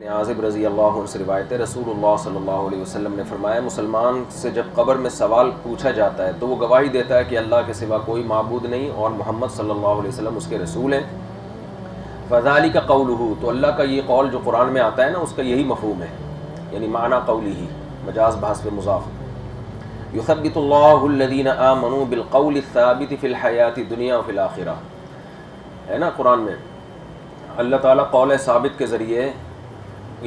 عازب رضی اللہ عنہ سے روایت ہے، رسول اللہ صلی اللہ علیہ وسلم نے فرمایا، مسلمان سے جب قبر میں سوال پوچھا جاتا ہے تو وہ گواہی دیتا ہے کہ اللہ کے سوا کوئی معبود نہیں اور محمد صلی اللہ علیہ وسلم اس کے رسول ہیں۔ فذالک قولہ، تو اللہ کا یہ قول جو قرآن میں آتا ہے نا، اس کا یہی مفہوم ہے، یعنی معنی قولی ہی، مجاز بحث پہ مضاف۔ یثبت اللہ الذین آمنوا بالقول الثابت فی الحیات الدنیا وفی الآخرہ، ہے نا قرآن میں اللہ تعالیٰ قول ثابت کے ذریعے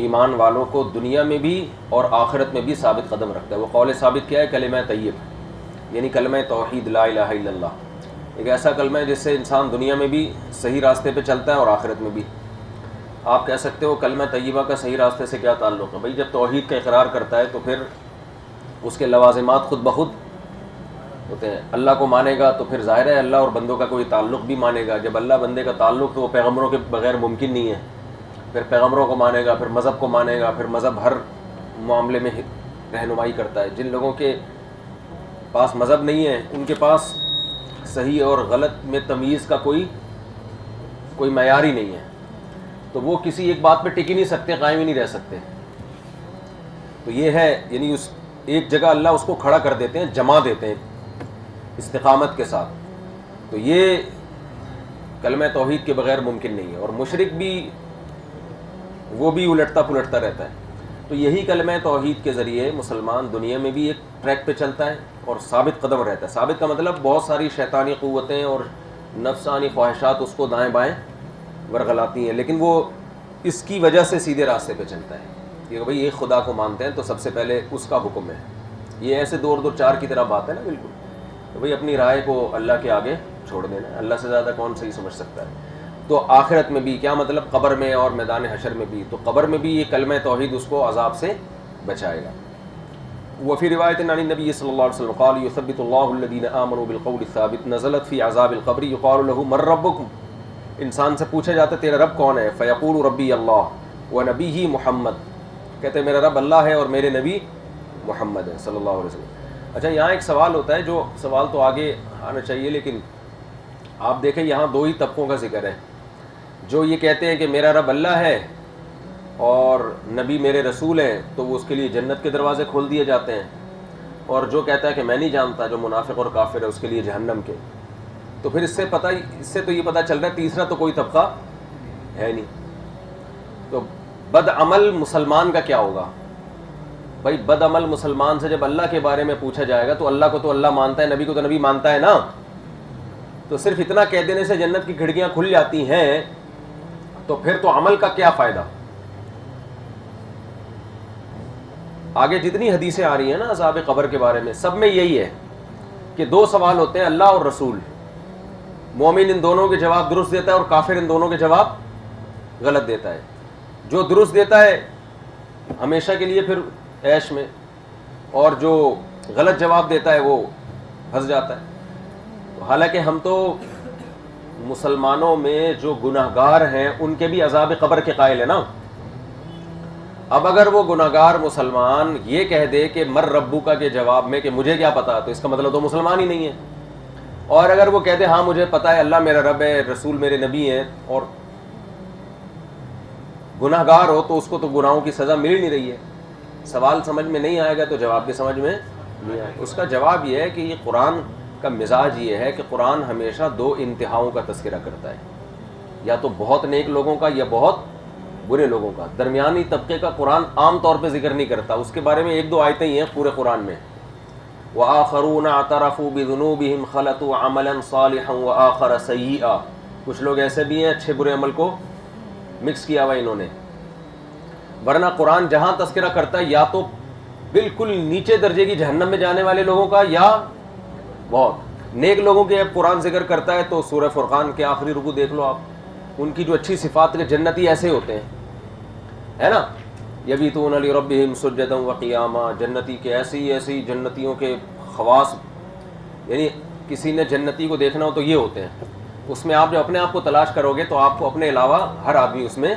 ایمان والوں کو دنیا میں بھی اور آخرت میں بھی ثابت قدم رکھتا ہے۔ وہ قول ثابت کیا ہے؟ کلمہ طیب، یعنی کلمہ توحید لا الہ الا اللہ، ایک ایسا کلمہ ہے جس سے انسان دنیا میں بھی صحیح راستے پہ چلتا ہے اور آخرت میں بھی۔ آپ کہہ سکتے ہو کلمہ طیبہ کا صحیح راستے سے کیا تعلق ہے؟ بھائی جب توحید کا اقرار کرتا ہے تو پھر اس کے لوازمات خود بخود ہوتے ہیں۔ اللہ کو مانے گا تو پھر ظاہر ہے اللہ اور بندوں کا کوئی تعلق بھی مانے گا۔ جب اللہ بندے کا تعلق تو وہ پیغمبروں کے بغیر ممکن نہیں ہے، پھر پیغمبروں کو مانے گا، پھر مذہب کو مانے گا، پھر مذہب ہر معاملے میں رہنمائی کرتا ہے۔ جن لوگوں کے پاس مذہب نہیں ہے ان کے پاس صحیح اور غلط میں تمیز کا کوئی معیار ہی نہیں ہے، تو وہ کسی ایک بات پہ ٹک ہی نہیں سکتے، قائم ہی نہیں رہ سکتے۔ تو یہ ہے، یعنی اس ایک جگہ اللہ اس کو کھڑا کر دیتے ہیں، جما دیتے ہیں استقامت کے ساتھ۔ تو یہ کلمہ توحید کے بغیر ممکن نہیں ہے، اور مشرک بھی وہ بھی الٹتا پلٹتا رہتا ہے۔ تو یہی کلمہ توحید کے ذریعے مسلمان دنیا میں بھی ایک ٹریک پہ چلتا ہے اور ثابت قدم رہتا ہے۔ ثابت کا مطلب بہت ساری شیطانی قوتیں اور نفسانی خواہشات اس کو دائیں بائیں ورغلاتی ہیں، لیکن وہ اس کی وجہ سے سیدھے راستے پہ چلتا ہے کہ بھئی یہ خدا کو مانتے ہیں تو سب سے پہلے اس کا حکم ہے۔ یہ ایسے دور چار کی طرح بات ہے نا، بالکل، تو بھئی اپنی رائے کو اللہ کے آگے چھوڑ دینا ہے، اللہ سے زیادہ کون صحیح سمجھ سکتا ہے۔ تو آخرت میں بھی کیا مطلب؟ قبر میں اور میدان حشر میں بھی، تو قبر میں بھی یہ کلمہ توحید اس کو عذاب سے بچائے گا۔ وفی روایت عن النبی صلی اللہ علیہ وسلم قال یثبت اللہ الذین آمنوا بالقول الثابت نزلت فی عذاب القبر یقال له من ربکم، انسان سے پوچھا جاتا ہے تیرا رب کون ہے؟ فیقول ربی اللہ ونبیہ محمد، کہتے ہیں میرا رب اللہ ہے اور میرے نبی محمد ہے صلی اللہ علیہ وسلم۔ اچھا، یہاں ایک سوال ہوتا ہے، جو سوال تو آگے آنا چاہیے، لیکن آپ دیکھیں یہاں دو ہی طبقوں کا ذکر ہے۔ جو یہ کہتے ہیں کہ میرا رب اللہ ہے اور نبی میرے رسول ہیں، تو وہ اس کے لیے جنت کے دروازے کھول دیے جاتے ہیں، اور جو کہتا ہے کہ میں نہیں جانتا، جو منافق اور کافر ہے، اس کے لیے جہنم کے۔ تو پھر اس سے تو یہ پتہ چل رہا ہے تیسرا تو کوئی طبقہ ہے نہیں۔ تو بد عمل مسلمان کا کیا ہوگا؟ بھائی بد عمل مسلمان سے جب اللہ کے بارے میں پوچھا جائے گا تو اللہ کو تو اللہ مانتا ہے، نبی کو تو نبی مانتا ہے نا، تو صرف اتنا کہہ دینے سے جنت کی کھڑکیاں کھل جاتی ہیں، تو پھر تو عمل کا کیا فائدہ؟ آگے جتنی حدیثیں آ رہی ہیں نا عذاب قبر کے بارے میں، سب میں یہی ہے کہ دو سوال ہوتے ہیں، اللہ اور رسول۔ مومن ان دونوں کے جواب درست دیتا ہے اور کافر ان دونوں کے جواب غلط دیتا ہے۔ جو درست دیتا ہے ہمیشہ کے لیے پھر عیش میں، اور جو غلط جواب دیتا ہے وہ پھنس جاتا ہے۔ حالانکہ ہم تو مسلمانوں میں جو گناہگار ہیں ان کے بھی عذاب قبر کے قائل ہیں نا۔ اب اگر وہ گناہگار مسلمان یہ کہہ دے کہ مر ربو کا کے جواب میں کہ مجھے کیا پتا، تو اس کا مطلب تو مسلمان ہی نہیں ہے۔ اور اگر وہ کہتے ہاں مجھے پتا ہے اللہ میرا رب ہے، رسول میرے نبی ہیں، اور گناہگار ہو تو اس کو تو گناہوں کی سزا مل نہیں رہی ہے۔ سوال سمجھ میں نہیں آئے گا تو جواب بھی سمجھ میں نہیں آئے گا۔ اس کا جواب یہ ہے کہ یہ قرآن کا مزاج یہ ہے کہ قرآن ہمیشہ دو انتہاؤں کا تذکرہ کرتا ہے، یا تو بہت نیک لوگوں کا یا بہت برے لوگوں کا۔ درمیانی طبقے کا قرآن عام طور پہ ذکر نہیں کرتا، اس کے بارے میں ایک دو آیتیں ہی ہیں پورے قرآن میں۔ وَآخَرُونَ اعْتَرَفُوا بِذُنُوبِهِمْ خَلَطُوا عَمَلًا صَالِحًا وَآخَرَ سَيِّئًا، کچھ لوگ ایسے بھی ہیں اچھے برے عمل کو مکس کیا ہوا انہوں نے۔ ورنہ قرآن جہاں تذکرہ کرتا ہے یا تو بالکل نیچے درجے کی جہنم میں جانے والے لوگوں کا، یا بہت نیک لوگوں کے قرآن ذکر کرتا ہے تو سورہ فرقان کے آخری رکوع دیکھ لو آپ، ان کی جو اچھی صفات کے جنتی ایسے ہوتے ہیں، ہے نا، یبیتون لربہم سجدا وقیاما، جنتی کے ایسی جنتیوں کے خواص، یعنی کسی نے جنتی کو دیکھنا ہو تو یہ ہوتے ہیں۔ اس میں آپ جو اپنے آپ کو تلاش کرو گے تو آپ کو اپنے علاوہ ہر آدمی اس میں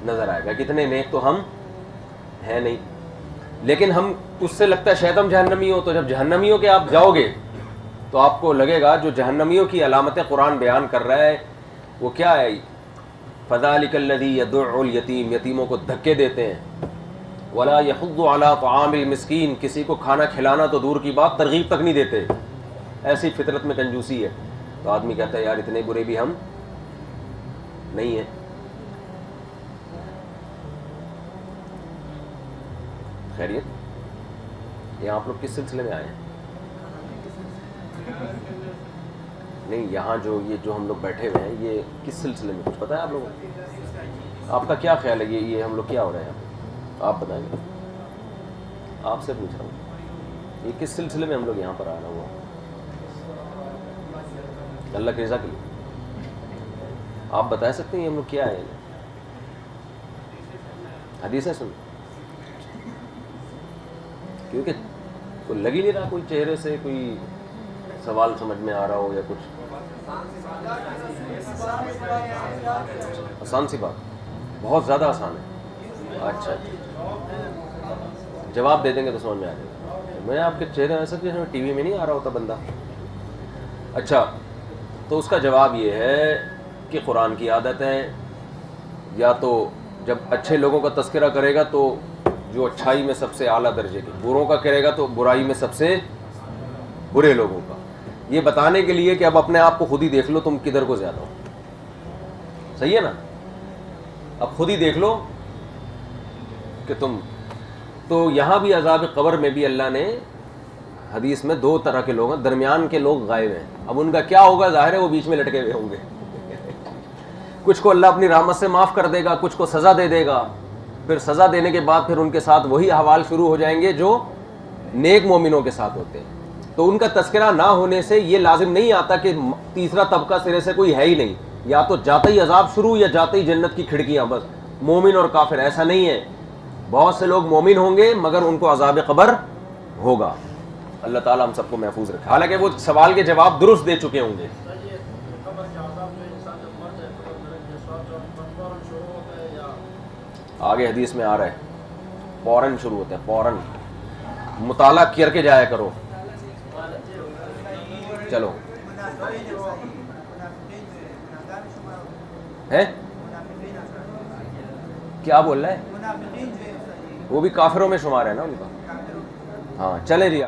نظر آئے گا، کتنے نیک تو ہم ہیں نہیں، لیکن ہم اس سے لگتا ہے شاید ہم جہنمی ہو۔ تو جب جہنمیوں کے آپ جاؤ گے تو آپ کو لگے گا جو جہنمیوں کی علامتیں قرآن بیان کر رہا ہے وہ کیا ہے؟ فذلک الذی یدع الیتیم، یتیموں کو دھکے دیتے ہیں، ولا یحض علی طعام المسکین، کسی کو کھانا کھلانا تو دور کی بات ترغیب تک نہیں دیتے، ایسی فطرت میں کنجوسی ہے. تو آدمی کہتا ہے یار اتنے برے بھی ہم نہیں ہیں. خیریت؟ یہ آپ لوگ کس سلسلے میں آئے ہیں؟ نہیں یہاں جو ہم لوگ بیٹھے ہوئے ہیں یہ کس سلسلے میں، کچھ پتہ ہے آپ لوگوں کو؟ آپ کا کیا خیال ہے یہ ہم لوگ کیا ہو رہے ہیں؟ آپ بتائیں گے، آپ سے پوچھ رہا ہوں یہ کس سلسلے میں ہم لوگ یہاں پر آنا ہوا؟ اللہ کی رضا کے لیے آپ بتا سکتے ہیں یہ ہم لوگ کیا ہے؟ حدیثیں سن، کیونکہ کوئی لگ ہی نہیں رہا کوئی چہرے سے کوئی سوال سمجھ میں آ رہا ہو یا کچھ. آسان سی بات، بہت زیادہ آسان ہے. اچھا جواب دے دیں گے تو سمجھ میں آ جائے گا. میں آپ کے چہرے ایسا کہ ٹی وی میں نہیں آ رہا ہوتا بندہ. اچھا تو اس کا جواب یہ ہے کہ قرآن کی عادت ہے، یا تو جب اچھے لوگوں کا تذکرہ کرے گا تو جو اچھائی میں سب سے اعلیٰ درجے کے، بروں کا کرے گا تو برائی میں سب سے برے لوگوں کا، یہ بتانے کے لیے کہ اب اپنے آپ کو خود ہی دیکھ لو تم کدھر کو زیادہ ہو. صحیح ہے نا؟ اب خود ہی دیکھ لو کہ تم. تو یہاں بھی عذاب قبر میں بھی اللہ نے حدیث میں دو طرح کے لوگ ہیں، درمیان کے لوگ غائب ہیں. اب ان کا کیا ہوگا ظاہر ہے وہ بیچ میں لٹکے ہوئے ہوں گے. کچھ کو اللہ اپنی رحمت سے معاف کر دے گا، کچھ کو سزا دے دے گا. پھر سزا دینے کے بعد پھر ان کے ساتھ وہی احوال شروع ہو جائیں گے جو نیک مومنوں کے ساتھ ہوتے ہیں. تو ان کا تذکرہ نہ ہونے سے یہ لازم نہیں آتا کہ تیسرا طبقہ سرے سے کوئی ہے ہی نہیں، یا تو جاتے ہی عذاب شروع یا جاتے ہی جنت کی کھڑکیاں. بس مومن اور کافر ایسا نہیں ہے. بہت سے لوگ مومن ہوں گے مگر ان کو عذاب قبر ہوگا. اللہ تعالیٰ ہم سب کو محفوظ رکھے. حالانکہ وہ سوال کے جواب درست دے چکے ہوں گے. آگے حدیث میں آ رہا ہے فوراً شروع ہوتا ہے، فوراً. مطالعہ کر کے جایا کرو. چلو ہے کیا بول رہا ہے؟ وہ بھی کافروں میں شمار ہے نا ان کا. ہاں چلے جی.